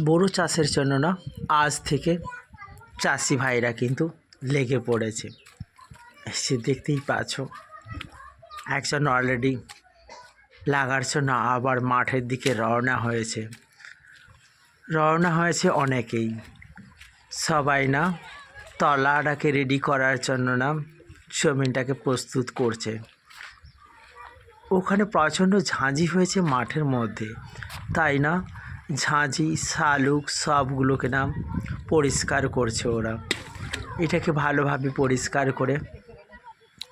বোরো চাষের জন্য না আজ থেকে চাষি ভাইরা কিন্তু লেগে পড়েছে। সে দেখতেই পাচ্ছ একজন অলরেডি লাগার জন্য আবার মাঠের দিকে রওনা হয়েছে অনেকেই। সবাই না তলাটাকে রেডি করার জন্য না জমিনটাকে প্রস্তুত করছে। ওখানে প্রচণ্ড ঝাঁঝি হয়েছে মাঠের মধ্যে, তাই না ঝাঁঝি শালুক সবগুলোকে না পরিষ্কার করছে ওরা। এটাকে ভালোভাবে পরিষ্কার করে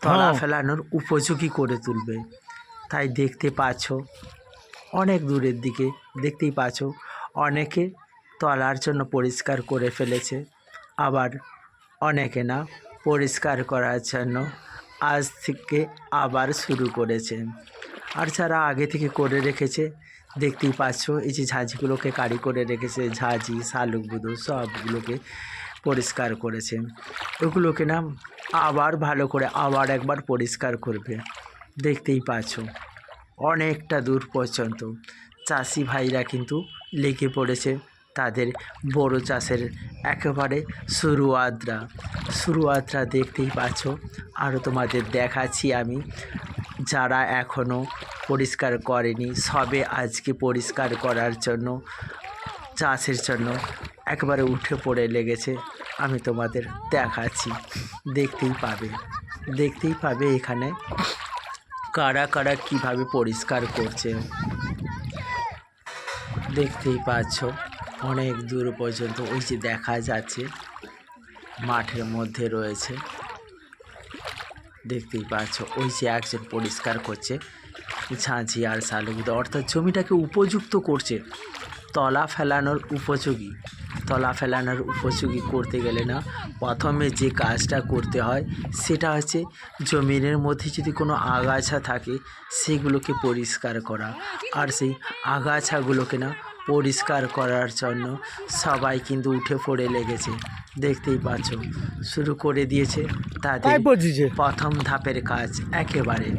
তলা ফেলানোর উপযোগী করে তুলবে। তাই দেখতে পাচ্ছ অনেক দূরের দিকে দেখতেই পাচ্ছ অনেকে তলার জন্য পরিষ্কার করে ফেলেছে, আবার অনেকে না পরিষ্কার করার জন্য আজ থেকে আবার শুরু করেছে। আর যারা আগে থেকে করে রেখেছে দেখতেই পাচ্ছ এই যে ঝাঁঝিগুলোকে কারি করে রেখেছে, ঝাঁঝি শালুক বুদো সবগুলোকে পরিষ্কার করেছে। ওগুলোকে না আবার ভালো করে আবার একবার পরিষ্কার করবে। দেখতেই পাচ্ছ অনেকটা দূর পর্যন্ত চাষি ভাইরা কিন্তু লেগে পড়েছে তাদের বড় চাষের একেবারে শুরুয়াতরা দেখতেই পাচ্ছ। আরও তোমাদের দেখাচ্ছি আমি, যারা এখনও পরিষ্কার করেনি সবে আজকে পরিষ্কার করার জন্য চাষের জন্য একেবারে উঠে পড়ে লেগেছে। আমি তোমাদের দেখাচ্ছি, দেখতেই পাবে এখানে কারা কারা কীভাবে পরিষ্কার করছে। দেখতেই পাচ্ছ অনেক দূর পর্যন্ত ওই যে দেখা যাচ্ছে মাঠের মধ্যে রয়েছে। দেখতেই পাচ্ছ ওই যে একজন পরিষ্কার করছে ঝাঁঝি আর শালুক, অর্থাৎ জমিটাকে উপযুক্ত করছে তলা ফেলানোর উপযোগী করতে গেলে না প্রথমে যে কাজটা করতে হয় সেটা হচ্ছে জমিনের মধ্যে যদি কোনো আগাছা থাকে সেগুলোকে পরিষ্কার করা। আর সেই আগাছাগুলোকে না পরিষ্কার করার জন্য সবাই কিন্তু উঠে পড়ে লেগেছে। দেখতেই পাচ্ছ শুরু করে দিয়েছে তাদের প্রথম ধাপের কাজ। একেবারে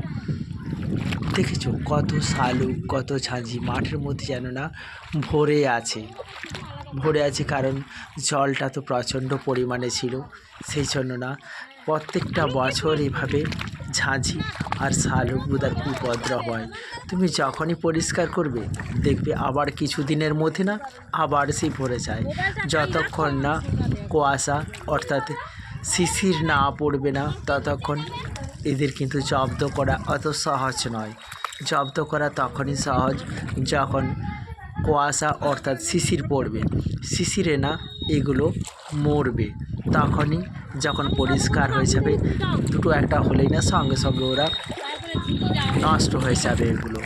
দেখেছো কত শালুক কত ঝাঁঝি মাঠের মধ্যে যেন না ভরে আছে, কারণ জলটা তো প্রচণ্ড পরিমাণে ছিল। সেই জন্য না প্রত্যেকটা বছর এভাবে ঝাঁঝি আর শালুক বুদার উপদ্রব হয়। তুমি যখনই পরিষ্কার করবে দেখবে আবার কিছুদিনের মধ্যে না আবার সেই ভরে যায়। যতক্ষণ না কুয়াশা অর্থাৎ শিশির না পড়বে না ততক্ষণ এদের কিন্তু জব্দ করা অত সহজ নয়। জব্দ করা তখনই সহজ যখন কুয়াশা অর্থাৎ শিশির পড়বে, শিশিরে না এগুলো মরবে। তখনই যখন পরিষ্কার হয়ে যাবে দুটো একটা হলেই না সঙ্গে সঙ্গে ওরা নষ্ট হয়ে যাবে এগুলো।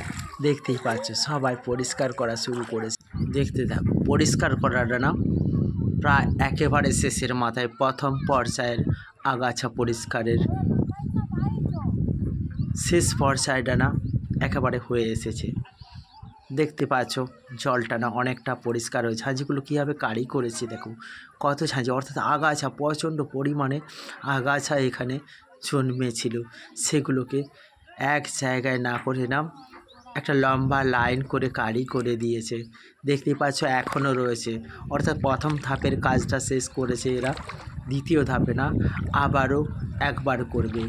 দেখতেই পাচ্ছ সবাই পরিষ্কার করা শুরু করেছে। দেখতে থাকো পরিষ্কার করাটা না প্রায় একেবারে শেষের মাথায় প্রথম পর্যায়ের আগাছা পরিষ্কারের শেষ পর্যায়টা না একেবারে হয়ে এসেছে। দেখতে পাচ্ছ জলটা না অনেকটা পরিষ্কার হয়ে ঝাঁঝিগুলো কীভাবে কারি করেছে দেখো কত ঝাঁঝি, অর্থাৎ আগাছা প্রচণ্ড পরিমাণে আগাছা এখানে জন্মেছিল, সেগুলোকে এক জায়গায় না করে না একটা লম্বা লাইন করে কারি করে দিয়েছে। দেখতেই পাচ্ছ এখনও রয়েছে, অর্থাৎ প্রথম ধাপের কাজটা শেষ করেছে এরা, দ্বিতীয় ধাপে না আবারও একবার করবে।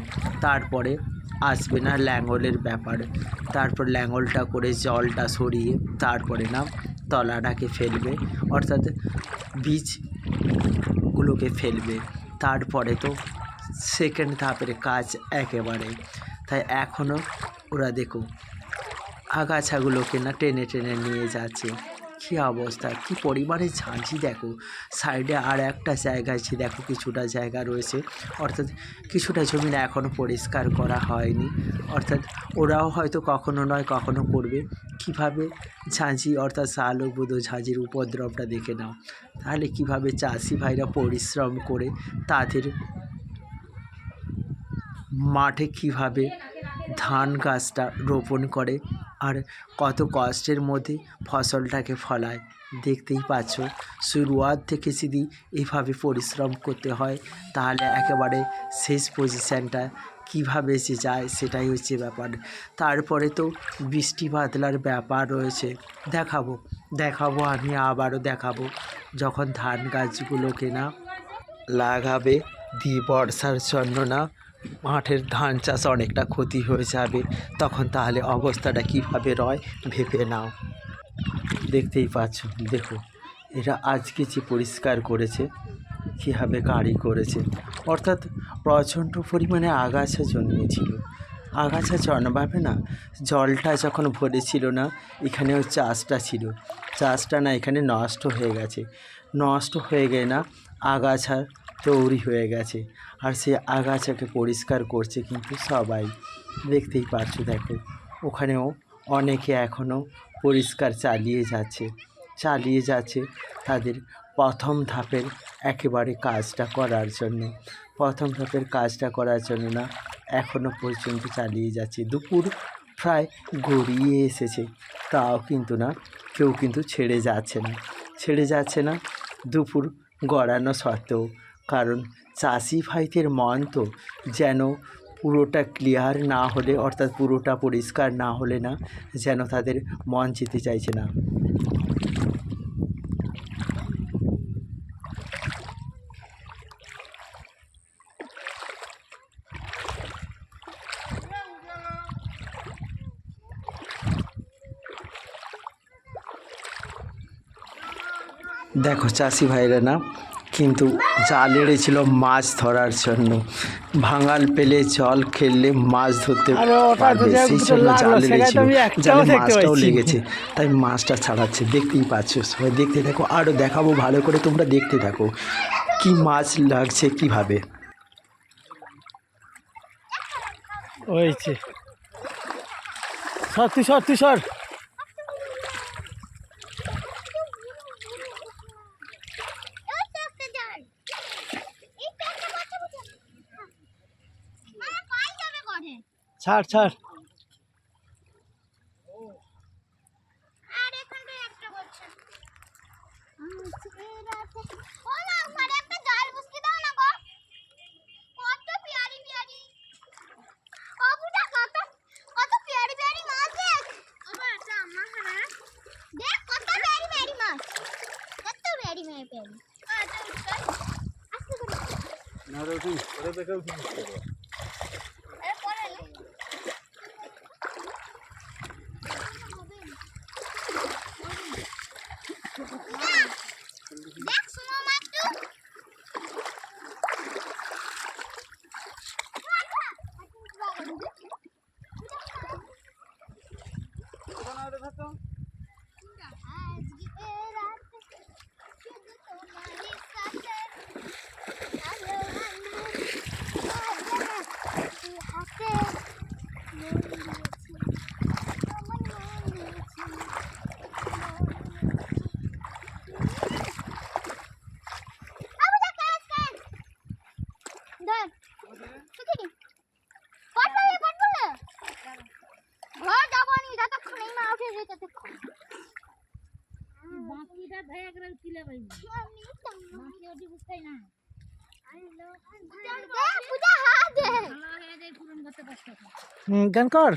তারপরে আসবে না ল্যাঙ্গলের ব্যাপার, তারপর ল্যাঙ্গলটা করে জলটা সরিয়ে তারপরে না তলাটাকে ফেলবে, অর্থাৎ বীজগুলোকে ফেলবে। তারপরে তো সেকেন্ড ধাপের কাজ একেবারে। তাই এখনও ওরা দেখো আগাছাগুলোকে না টেনে টেনে নিয়ে যাচ্ছে। কী অবস্থা, কী পরিমাণে ঝাঁঝি দেখো। সাইডে আর একটা জায়গায় যে দেখো কিছুটা জায়গা রয়েছে, অর্থাৎ কিছুটা জমি এখনও পরিষ্কার করা হয়নি, অর্থাৎ ওরাও হয়তো কখনো নয় কখনো করবে। কিভাবে ঝাঁঝি অর্থাৎ শালুক বুদো ঝাঁঝির উপদ্রবটা দেখে নাও, তাহলে কিভাবে চাষি ভাইরা পরিশ্রম করে তাদের মাঠে কিভাবে ধান গাছটা রোপণ করে আর কত কষ্টের মধ্যে ফসলটাকে ফলায়। দেখতেই পাচ্ছ শুরুয়াত থেকে যদি এইভাবে পরিশ্রম করতে হয় তাহলে একেবারে শেষ পজিশানটা কীভাবে যে যায় সেটাই হচ্ছে ব্যাপার। তারপরে তো বৃষ্টি বাদলার ব্যাপার রয়েছে। দেখাবো দেখাবো আমি আবারও দেখাবো, যখন ধান গাছগুলোকে না লাগাবে বর্ষার জন্য না মাঠের ধান চাষ অনেকটা ক্ষতি হয়ে যাবে, তখন তাহলে অবস্থাটা কীভাবে রয় ভেবে নাও। দেখতেই পাচ্ছ, দেখো এরা আজকে যে পরিষ্কার করেছে, কীভাবে গাড়ি করেছে, অর্থাৎ প্রচণ্ড পরিমাণে আগাছা জন্মেছিল। আগাছা জন্মাবে না, জলটা যখন ভরেছিল না, এখানেও চাষটা ছিল, চাষটা না এখানে নষ্ট হয়ে গেছে, নষ্ট হয়ে গিয়ে না আগাছা তৈরি হয়ে গেছে। আর সে আগাছাকে পরিষ্কার করছে কিন্তু সবাই, দেখতেই পাচ্ছ। দেখো ওখানেও অনেকে এখনও পরিষ্কার চালিয়ে যাচ্ছে তাদের প্রথম ধাপের একেবারে কাজটা করার জন্য। প্রথম ধাপের কাজটা করার জন্য না এখনও পর্যন্ত চালিয়ে যাচ্ছে। দুপুর প্রায় গড়িয়ে এসেছে, তাও কিন্তু না কেউ কিন্তু ছেড়ে যাচ্ছে না দুপুর গড়ানো সত্ত্বেও। কারণ চাষি ভাইদের মন তো যেন পুরোটা ক্লিয়ার না হলে, অর্থাৎ পুরোটা পরিষ্কার না হলে না যেন তাদের মন যেতে চাইছে না। দেখো চাষি ভাইরা না কিন্তু জাল এড়েছিল মাছ ধরার জন্য। ভাঙাল পেলে জল খেললে মাছ ধরতে পারবে, সেই জন্য জাল এড়েছিল, জালে মাছটাও লেগেছে, তাই মাছটা ছাড়াচ্ছে। দেখতেই পাচ্ছ, সবাই দেখতে থাকো, আরও দেখাবো ভালো করে, তোমরা দেখতে থাকো কি মাছ লাগছে কীভাবে। ওইছে সত্যি সর ছাড় গান কর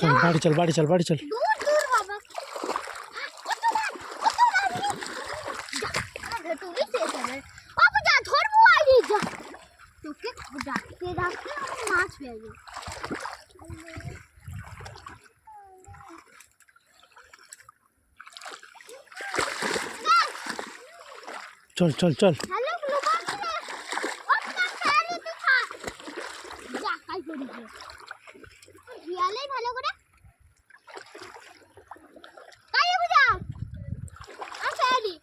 চল বাড়ি চল বাড়ি চল বাড়ি চল। দূর দূর বাবা তুমি শেষ হবে বাবু, যা ধরবো আগে, যা তোকে ডাকতে ডাকতে আমি মাছ পেয়ে যাবো। চল চল চল। হ্যালো ব্লুবার্ড, ও না ফেরি তুই খা, যা কাই করি যে রিয়ালেই ভালো করে কাই বুঝা আ ফেরি।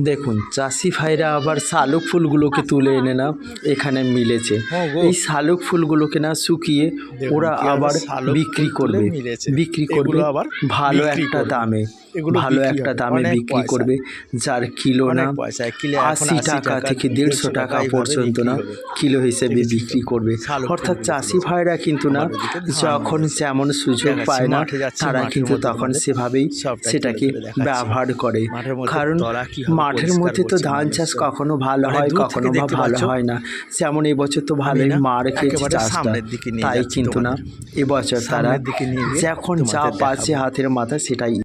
দেখুন চাষি ভাইরা আবার শালুক ফুলগুলোকে তুলে এনে না এখানে মিলেছে। এই শালুক ফুলগুলোকে না শুকিয়ে ওরা আবার বিক্রি করবে, বিক্রি করবে ভালো একটা দামে, ভালো একটা দামে বিক্রি করবে, যার কিলো না 80 টাকা থেকে 150 টাকা পর্যন্ত না কিলো হিসেবে বিক্রি করবে। অর্থাৎ চাষি ভাইরা কিন্তু না যখন যেমন সুযোগ পায় না তারা কিন্তু তখন সেভাবেই সেটাকে ব্যবহার করে। কারণ মাঠের মধ্যে তো ধান চাষ কখনো ভালো হয় কখনো বা ভালো হয় না। যেমন এবছর তো ভালোই মার খেয়েছে চাষটা, তাই কিন্তু না এবছর তারা যখন যা পাচ্ছে হাতের মাথা সেটাই